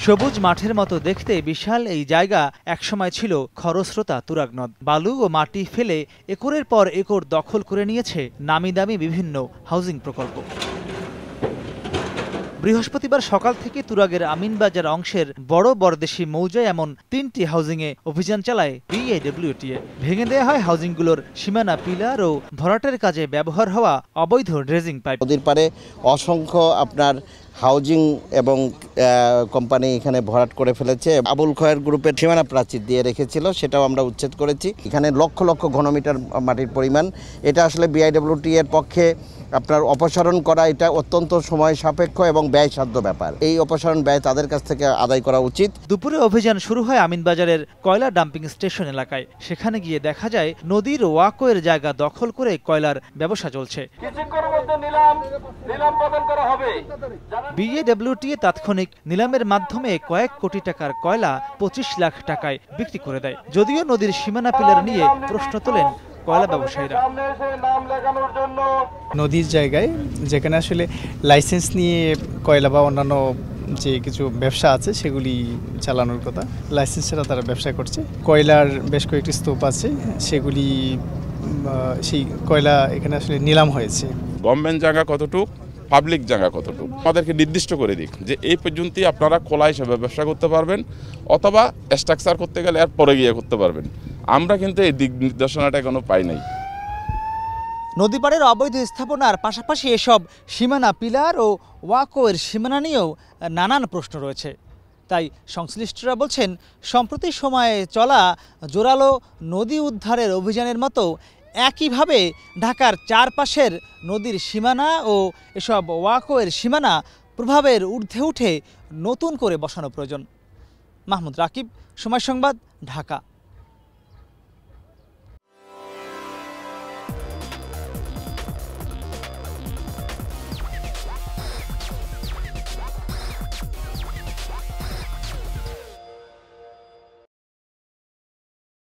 সবুজ মাঠের মতো দেখতে বিশাল এই জায়গা একসময় ছিল খরস্রোতা তুরাগ নদ। বালু ও মাটি ফেলে একরের পর একর দখল করে নিয়েছে নামিদামি বিভিন্ন হাউজিং প্রকল্প। বৃহস্পতিবার সকাল থেকে তুরাগের আমিনবাজার অংশের বড় বরদেশি মৌজায় এমন ৩টি হাউজিংয়ে অভিযান চালায় বিআইডব্লিউটিএ। ভেঙে দেওয়া হয় হাউজিংগুলোর সীমানা পিলার ও ভরাটের কাজে ব্যবহার হওয়া অবৈধ ড্রেজিং পাইপ। নদীর পারে অসংখ্য আপনার হাউজিং এবং কোম্পানি এখানে ভরাট করে ফেলেছে। আবুল খয়ের গ্রুপের সীমানা প্রাচীর দিয়ে রেখেছিল, সেটাও আমরা উচ্ছেদ করেছি। এখানে লক্ষ লক্ষ ঘনমিটার মাটির পরিমাণ। এটা আসলে বিআইডব্লিউটি এর পক্ষে আপনার অপসারণ করা এটা অত্যন্ত সময় সাপেক্ষ এবং ব্যয়সাধ্য ব্যাপার। এই অপসারণ ব্যয় তাদের কাছ থেকে আদায় করা উচিত। দুপুরে অভিযান শুরু হয় আমিনবাজারের কয়লা ডাম্পিং স্টেশন এলাকায়। সেখানে গিয়ে দেখা যায় নদীর ওয়াকওয়ের জায়গা দখল করে কয়লার ব্যবসা চলছে। বিএডব্লিউটিএ তাৎক্ষণিক নিলামের মাধ্যমে কয়েক কোটি টাকার কয়লা ২৫ লাখ টাকায় বিক্রি করে দেয়। যদিও নদীর সীমানা পিলার নিয়ে প্রশ্ন তোলেন কয়লা ব্যবসায়ীরা। নদীর জায়গায় যেখানে আসলে লাইসেন্স নিয়ে কয়লা বা অন্যান্য যে কিছু ব্যবসা আছে সেগুলি চালানোর কথা, লাইসেন্স ছাড়া তারা ব্যবসা করছে। কয়লার বেশ কয়েকটি স্তূপ আছে, সেগুলি সেই কয়লা এখানে আসলে নিলাম হয়েছে। গভর্নমেন্ট জায়গা কতটুক, পাবলিক জায়গা কতটুক আমাদেরকে নির্দিষ্ট করে দিক যে এই পর্যন্তই আপনারা খোলা হিসেবে ব্যবসা করতে পারবেন, অথবা স্ট্রাকচার করতে গেলে এর পরে গিয়ে করতে পারবেন। আমরা কিন্তু এই দিক নির্দেশনাটা এখনো পাই নাই। নদীপাড়ের অবৈধ স্থাপনার পাশাপাশি এসব সীমানা পিলার ও ওয়াকওয়ের সীমানা নিয়েও নানান প্রশ্ন রয়েছে। তাই সংশ্লিষ্টরা বলছেন, সম্প্রতি সময়ে চলা জোরালো নদী উদ্ধারের অভিযানের মতো একইভাবে ঢাকার চারপাশের নদীর সীমানা ও এসব ওয়াকওয়ের সীমানা প্রভাবের ঊর্ধ্বে উঠে নতুন করে বসানো প্রয়োজন। মাহমুদ রাকিব, সময় সংবাদ, ঢাকা।